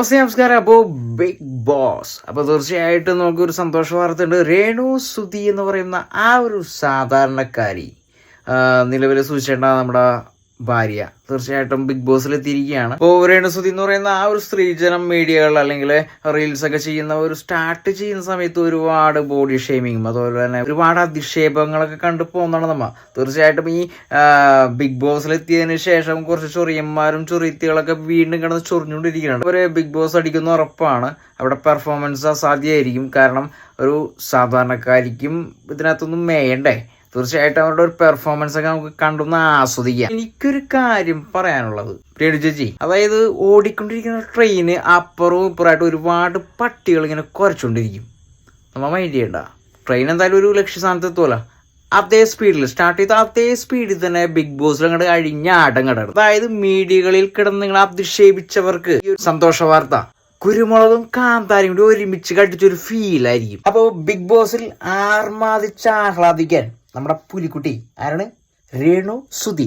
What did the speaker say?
നമസ്കാരം. അപ്പോൾ big boss അപ്പോൾ തീർച്ചയായിട്ടും നമുക്കൊരു സന്തോഷ വാർത്ത ഉണ്ട്. രേണു സുധി എന്ന് പറയുന്ന ആ ഒരു സാധാരണക്കാരി നിലവിൽ സൂചിച്ചേണ്ട നമ്മുടെ ഭാര്യ തീർച്ചയായിട്ടും ബിഗ് ബോസിൽ എത്തിയിരിക്കുകയാണ്. അപ്പോൾ രേണു സുധി എന്ന് പറയുന്ന ആ ഒരു സ്ത്രീജനം മീഡിയകൾ അല്ലെങ്കിൽ റീൽസ് ഒക്കെ ചെയ്യുന്ന ഒരു സ്റ്റാർട്ട് ചെയ്യുന്ന സമയത്ത് ഒരുപാട് ബോഡി ഷെയ്മിങ്ങും അതുപോലെ തന്നെ ഒരുപാട് അധിക്ഷേപങ്ങളൊക്കെ കണ്ടു പോകുന്നതാണ് നമ്മ. തീർച്ചയായിട്ടും ഈ ബിഗ് ബോസിൽ എത്തിയതിനു ശേഷം കുറച്ച് ചൊറിയന്മാരും ചൊറിയത്തികളൊക്കെ വീണ്ടും കിടന്ന് ചൊറിഞ്ഞുകൊണ്ടിരിക്കുകയാണ്. ഒരു ബിഗ് ബോസ് അടിക്കുന്ന ഉറപ്പാണ്. അവിടെ പെർഫോമൻസ് അസാധ്യമായിരിക്കും. കാരണം ഒരു സാധാരണക്കാരിക്കും ഇതിനകത്തൊന്നും മേയണ്ടേ. തീർച്ചയായിട്ടും അവരുടെ ഒരു പെർഫോമൻസ് ഒക്കെ നമുക്ക് കണ്ടൊന്ന് ആസ്വദിക്കാം. എനിക്കൊരു കാര്യം പറയാനുള്ളത് രേണു ചേച്ചി, അതായത് ഓടിക്കൊണ്ടിരിക്കുന്ന ട്രെയിന് അപ്പുറവും ഇപ്പുറമായിട്ട് ഒരുപാട് പട്ടികൾ ഇങ്ങനെ കുരച്ചുകൊണ്ടിരിക്കും. നമ്മൾ മൈൻഡ് ചെയ്യണ്ട. ട്രെയിൻ എന്തായാലും ഒരു ലക്ഷ്യസ്ഥാനത്ത് എത്തുമല്ലോ. അതേ സ്പീഡിൽ സ്റ്റാർട്ട് ചെയ്ത അതേ സ്പീഡിൽ തന്നെ ബിഗ് ബോസിൽ അങ്ങോട്ട് അഴിഞ്ഞാട്ടം കിടക്കും. അതായത് മീഡിയകളിൽ കിടന്ന് നിങ്ങൾ അധിക്ഷേപിച്ചവർക്ക് സന്തോഷ വാർത്ത, കുരുമുളകും കാന്താരിയും കൂടി ഒരുമിച്ച് കടിച്ചൊരു ഫീലായിരിക്കും. അപ്പോൾ ബിഗ് ബോസിൽ ആർമാദിച്ച് ആഹ്ലാദിക്കാൻ നമ്മുടെ പുലിക്കുട്ടി ആരാണ്? രേണു സുധി.